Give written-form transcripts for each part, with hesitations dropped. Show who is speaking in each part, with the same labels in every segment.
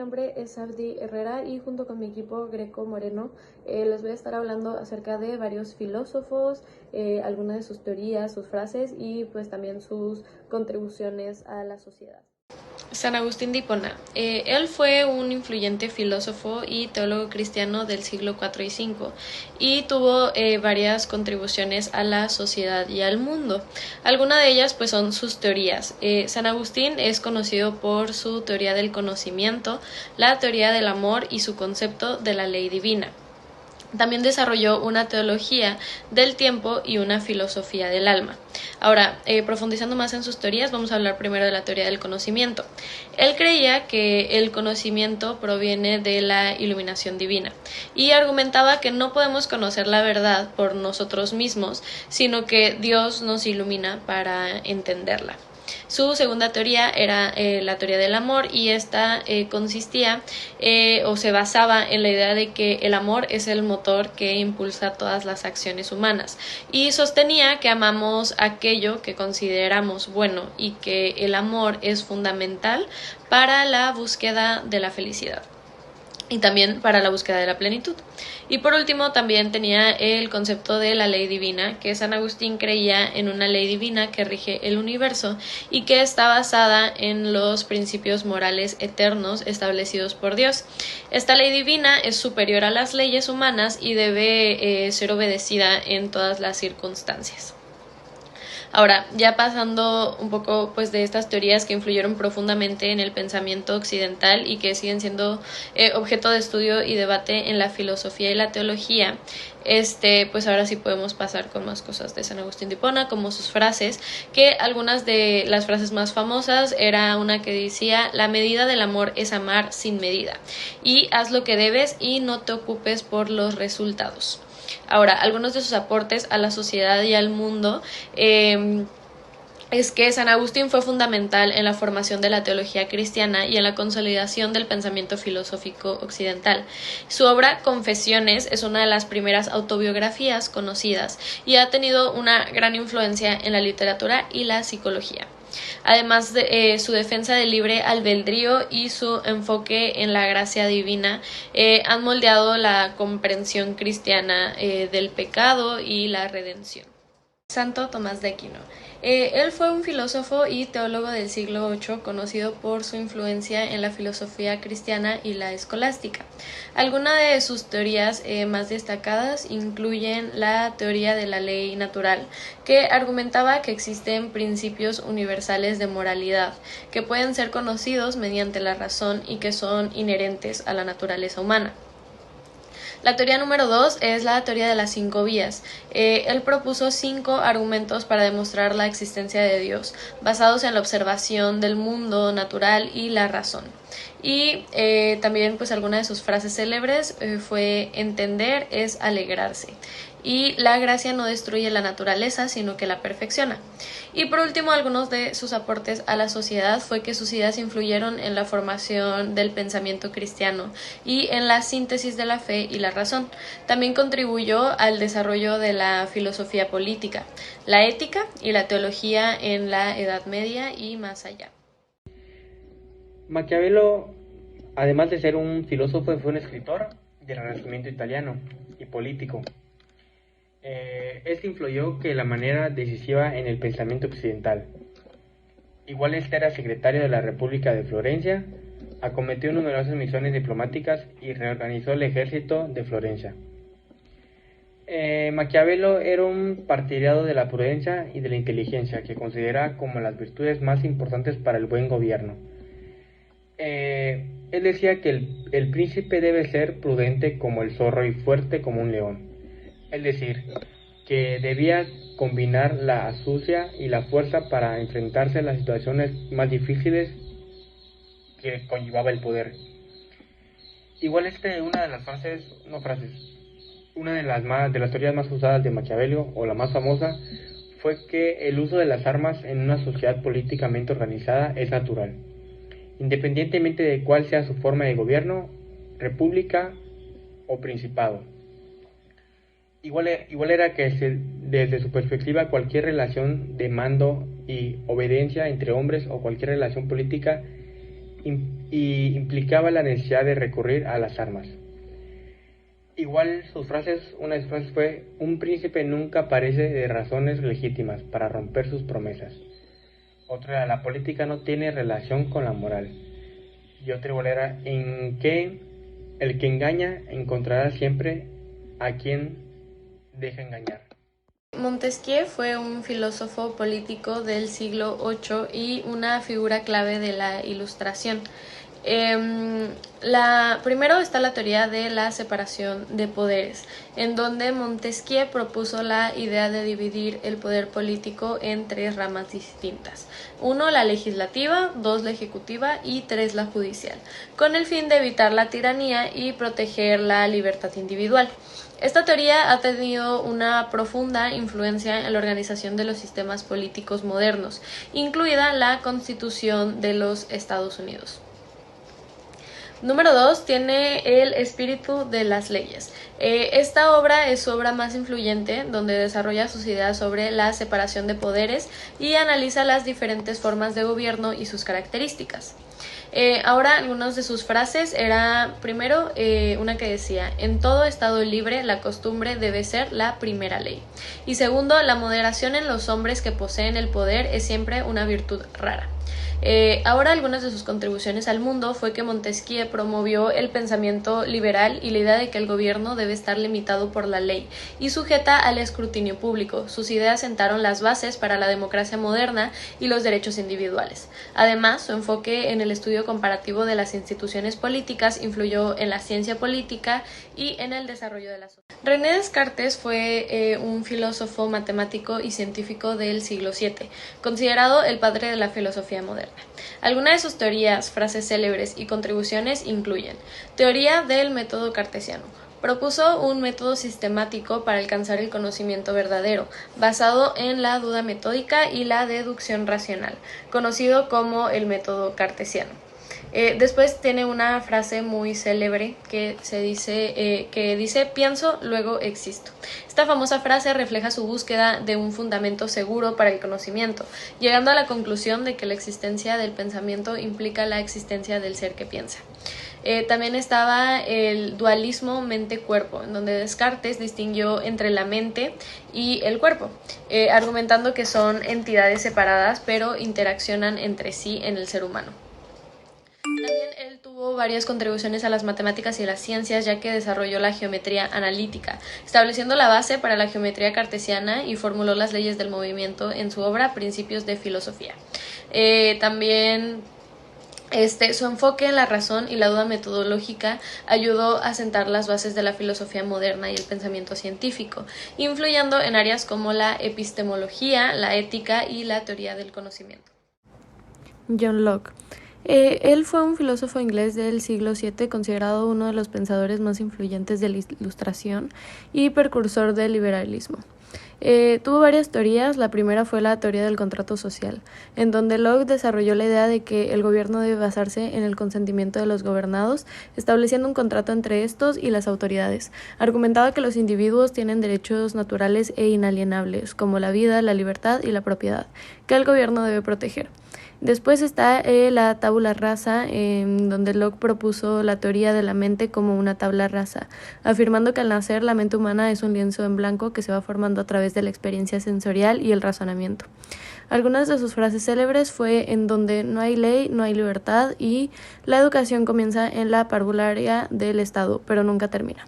Speaker 1: nombre es Abdi Herrera y junto con mi equipo Greco Moreno les voy a estar hablando acerca de varios filósofos, algunas de sus teorías, sus frases y pues también sus contribuciones a la sociedad.
Speaker 2: San Agustín de Hipona. Él fue un influyente filósofo y teólogo cristiano del siglo IV y V y tuvo varias contribuciones a la sociedad y al mundo. Algunas de ellas pues son sus teorías. San Agustín es conocido por su teoría del conocimiento, la teoría del amor y su concepto de la ley divina. También desarrolló una teología del tiempo y una filosofía del alma. Ahora, profundizando más en sus teorías, vamos a hablar primero de la teoría del conocimiento. Él creía que el conocimiento proviene de la iluminación divina y argumentaba que no podemos conocer la verdad por nosotros mismos, sino que Dios nos ilumina para entenderla. Su segunda teoría era la teoría del amor y esta consistía o se basaba en la idea de que el amor es el motor que impulsa todas las acciones humanas y sostenía que amamos aquello que consideramos bueno y que el amor es fundamental para la búsqueda de la felicidad y también para la búsqueda de la plenitud. Y por último también tenía el concepto de la ley divina, que San Agustín creía en una ley divina que rige el universo y que está basada en los principios morales eternos establecidos por Dios. Esta ley divina es superior a las leyes humanas y debe ser obedecida en todas las circunstancias. Ahora, ya pasando un poco pues de estas teorías que influyeron profundamente en el pensamiento occidental y que siguen siendo objeto de estudio y debate en la filosofía y la teología, pues ahora sí podemos pasar con más cosas de San Agustín de Hipona, como sus frases, que algunas de las frases más famosas era una que decía: la medida del amor es amar sin medida, y haz lo que debes y no te ocupes por los resultados. Ahora, algunos de sus aportes a la sociedad y al mundo es que San Agustín fue fundamental en la formación de la teología cristiana y en la consolidación del pensamiento filosófico occidental. Su obra Confesiones es una de las primeras autobiografías conocidas y ha tenido una gran influencia en la literatura y la psicología. Además de su defensa del libre albedrío y su enfoque en la gracia divina, han moldeado la comprensión cristiana del pecado y la redención. Santo Tomás de Aquino. Él fue un filósofo y teólogo del siglo VIII, conocido por su influencia en la filosofía cristiana y la escolástica. Algunas de sus teorías más destacadas incluyen la teoría de la ley natural, que argumentaba que existen principios universales de moralidad, que pueden ser conocidos mediante la razón y que son inherentes a la naturaleza humana. La teoría número 2 es la teoría de las 5 vías. Él propuso 5 argumentos para demostrar la existencia de Dios, basados en la observación del mundo natural y la razón. Y también pues alguna de sus frases célebres fue: entender es alegrarse. Y la gracia no destruye la naturaleza, sino que la perfecciona. Y por último, algunos de sus aportes a la sociedad fue que sus ideas influyeron en la formación del pensamiento cristiano y en la síntesis de la fe y la razón. También contribuyó al desarrollo de la filosofía política, la ética y la teología en la Edad Media y más allá.
Speaker 3: Maquiavelo, además de ser un filósofo, fue un escritor del Renacimiento italiano y político. Este influyó de la manera decisiva en el pensamiento occidental. Igual era secretario de la República de Florencia, acometió numerosas misiones diplomáticas y reorganizó el ejército de Florencia. Maquiavelo era un partidario de la prudencia y de la inteligencia, que considera como las virtudes más importantes para el buen gobierno. Él decía que el príncipe debe ser prudente como el zorro y fuerte como un león. Es decir, que debía combinar la astucia y la fuerza para enfrentarse a las situaciones más difíciles que conllevaba el poder. Igual una de las teorías más usadas de Maquiavelo, o la más famosa, fue que el uso de las armas en una sociedad políticamente organizada es natural, independientemente de cuál sea su forma de gobierno, república o principado. Igual era que desde su perspectiva cualquier relación de mando y obediencia entre hombres o cualquier relación política y implicaba la necesidad de recurrir a las armas. Igual una de sus frases fue: un príncipe nunca parece de razones legítimas para romper sus promesas. Otra era: la política no tiene relación con la moral. Y otra igual era: en que el que engaña encontrará siempre a quien deja engañar.
Speaker 2: Montesquieu fue un filósofo político del siglo VIII y una figura clave de la Ilustración. Primero está la teoría de la separación de poderes, en donde Montesquieu propuso la idea de dividir el poder político en 3 ramas distintas: 1, la legislativa; 2, la ejecutiva; y 3, la judicial, con el fin de evitar la tiranía y proteger la libertad individual. Esta teoría ha tenido una profunda influencia en la organización de los sistemas políticos modernos, incluida la Constitución de los Estados Unidos. Número 2, tiene el espíritu de las leyes. Esta obra es su obra más influyente, donde desarrolla sus ideas sobre la separación de poderes y analiza las diferentes formas de gobierno y sus características. Ahora, algunas de sus frases era, primero, una que decía: en todo estado libre la costumbre debe ser la primera ley. Y segundo, la moderación en los hombres que poseen el poder es siempre una virtud rara. Ahora, algunas de sus contribuciones al mundo fue que Montesquieu promovió el pensamiento liberal y la idea de que el gobierno debe estar limitado por la ley y sujeta al escrutinio público. Sus ideas sentaron las bases para la democracia moderna y los derechos individuales. Además, su enfoque en el estudio comparativo de las instituciones políticas influyó en la ciencia política y en el desarrollo de la sociedad. René Descartes fue un filósofo, matemático y científico del siglo VII, considerado el padre de la filosofía moderna. Algunas de sus teorías, frases célebres y contribuciones incluyen: teoría del método cartesiano. Propuso un método sistemático para alcanzar el conocimiento verdadero, basado en la duda metódica y la deducción racional, conocido como el método cartesiano. Después tiene una frase muy célebre que dice: pienso, luego existo. Esta famosa frase refleja su búsqueda de un fundamento seguro para el conocimiento, llegando a la conclusión de que la existencia del pensamiento implica la existencia del ser que piensa. También estaba el dualismo mente-cuerpo, en donde Descartes distinguió entre la mente y el cuerpo, argumentando que son entidades separadas pero interaccionan entre sí en el ser humano. También él tuvo varias contribuciones a las matemáticas y las ciencias, ya que desarrolló la geometría analítica, estableciendo la base para la geometría cartesiana, y formuló las leyes del movimiento en su obra Principios de Filosofía. También su enfoque en la razón y la duda metodológica ayudó a sentar las bases de la filosofía moderna y el pensamiento científico, influyendo en áreas como la epistemología, la ética y la teoría del conocimiento.
Speaker 1: John Locke. Él fue un filósofo inglés del siglo VII, considerado uno de los pensadores más influyentes de la Ilustración y precursor del liberalismo. Tuvo varias teorías. La primera fue la teoría del contrato social, en donde Locke desarrolló la idea de que el gobierno debe basarse en el consentimiento de los gobernados, estableciendo un contrato entre estos y las autoridades. Argumentaba que los individuos tienen derechos naturales e inalienables, como la vida, la libertad y la propiedad, que el gobierno debe proteger. Después está la tabula rasa, donde Locke propuso la teoría de la mente como una tabla rasa, afirmando que al nacer la mente humana es un lienzo en blanco que se va formando a través de la experiencia sensorial y el razonamiento. Algunas de sus frases célebres fue: en donde no hay ley, no hay libertad, y la educación comienza en la parvularia del Estado, pero nunca termina.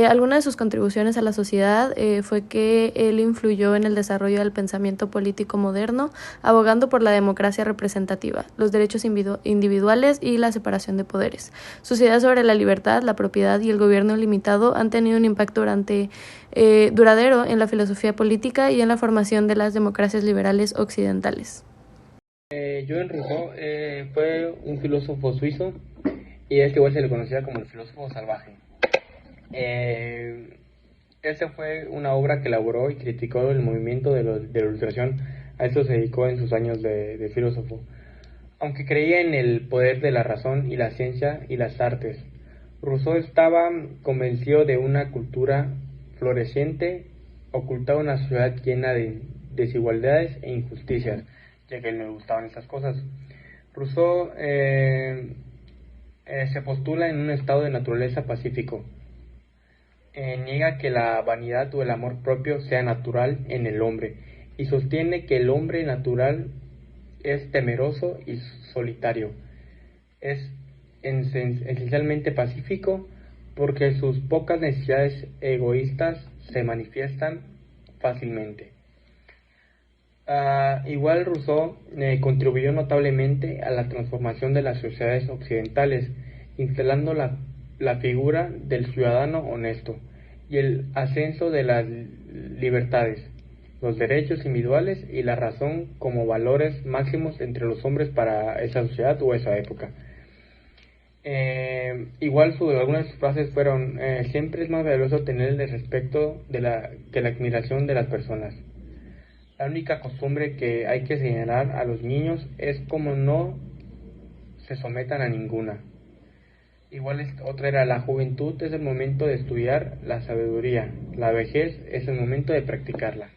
Speaker 1: Alguna de sus contribuciones a la sociedad fue que él influyó en el desarrollo del pensamiento político moderno, abogando por la democracia representativa, los derechos individuales y la separación de poderes. Sus ideas sobre la libertad, la propiedad y el gobierno ilimitado han tenido un impacto duradero en la filosofía política y en la formación de las democracias liberales occidentales.
Speaker 3: Jean Rousseau fue un filósofo suizo, y igual se le conocía como el filósofo salvaje. Esta fue una obra que elaboró y criticó el movimiento de la Ilustración. A esto se dedicó en sus años de filósofo. Aunque creía en el poder de la razón y la ciencia y las artes, Rousseau estaba convencido de una cultura floreciente ocultaba una sociedad llena de desigualdades e injusticias, ya que a él no le gustaban esas cosas. Rousseau Se postula en un estado de naturaleza pacífico. Niega que la vanidad o el amor propio sea natural en el hombre y sostiene que el hombre natural es temeroso y solitario. Es esencialmente pacífico porque sus pocas necesidades egoístas se manifiestan fácilmente. Igual Rousseau contribuyó notablemente a la transformación de las sociedades occidentales, instalando la figura del ciudadano honesto y el ascenso de las libertades, los derechos individuales y la razón como valores máximos entre los hombres para esa sociedad o esa época. Igual algunas de sus frases fueron: siempre es más valioso tener el respeto que la admiración de las personas. La única costumbre que hay que señalar a los niños es como no se sometan a ninguna. Igual otra era: la juventud es el momento de estudiar la sabiduría, la vejez es el momento de practicarla.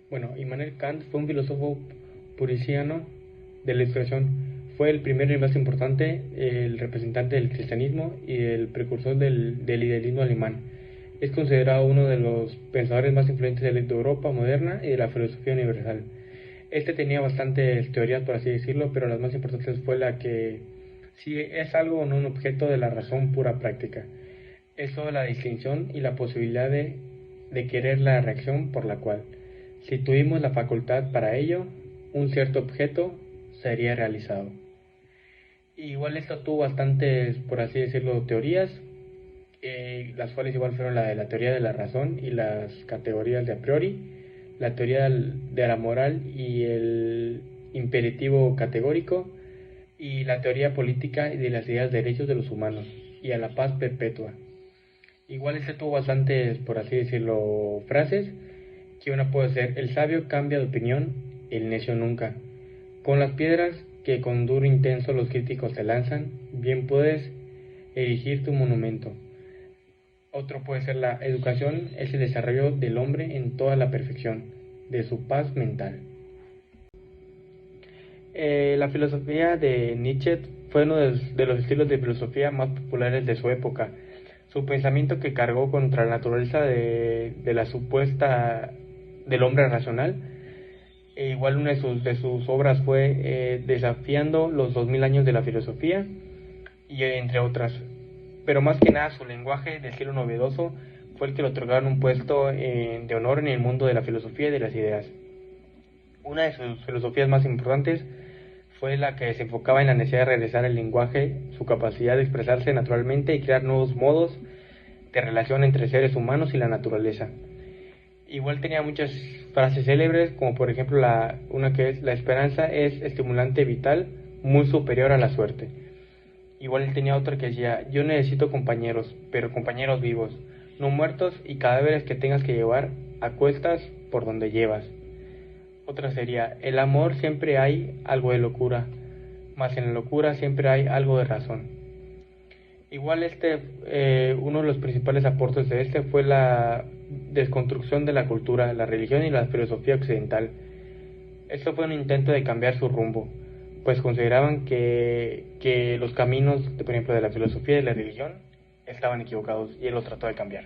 Speaker 3: Bueno, Immanuel Kant fue un filósofo puriciano de la Ilustración. Fue el primero y más importante, el representante del cristianismo y el precursor del idealismo alemán. Es considerado uno de los pensadores más influyentes de Europa moderna y de la filosofía universal. Este tenía bastantes teorías, por así decirlo, pero las más importantes fue la que si es algo o no un objeto de la razón pura práctica. Eso de la distinción y la posibilidad de querer la reacción por la cual, si tuvimos la facultad para ello, un cierto objeto sería realizado. Igual esto tuvo bastantes, por así decirlo, teorías, las cuales igual fueron la de la teoría de la razón y las categorías de a priori, la teoría de la moral y el imperativo categórico, y la teoría política y de las ideas de derechos de los humanos, y a la paz perpetua. Igual este tuvo bastantes, por así decirlo, frases, que una puede ser: el sabio cambia de opinión, el necio nunca. Con las piedras que con duro intenso los críticos te lanzan, bien puedes erigir tu monumento. Otro puede ser: la educación es el desarrollo del hombre en toda la perfección de su paz mental. La filosofía de Nietzsche fue uno de los estilos de filosofía más populares de su época. Su pensamiento, que cargó contra la naturaleza de la supuesta del hombre racional. Igual una de sus obras fue Desafiando los 2000 años de la filosofía, y entre otras. Pero más que nada su lenguaje de estilo novedoso fue el que le otorgaron un puesto de honor en el mundo de la filosofía y de las ideas. Una de sus filosofías más importantes fue la que se enfocaba en la necesidad de regresar el lenguaje, su capacidad de expresarse naturalmente y crear nuevos modos de relación entre seres humanos y la naturaleza. Igual tenía muchas frases célebres, como por ejemplo una que es: la esperanza es estimulante vital, muy superior a la suerte. Igual él tenía otra que decía: yo necesito compañeros, pero compañeros vivos, no muertos y cadáveres que tengas que llevar a cuestas por donde llevas. Otra sería: el amor siempre hay algo de locura, mas en la locura siempre hay algo de razón. Igual uno de los principales aportes de fue la desconstrucción de la cultura, la religión y la filosofía occidental. Esto fue un intento de cambiar su rumbo, pues consideraban que los caminos, por ejemplo, de la filosofía y de la religión estaban equivocados, y él los trató de cambiar.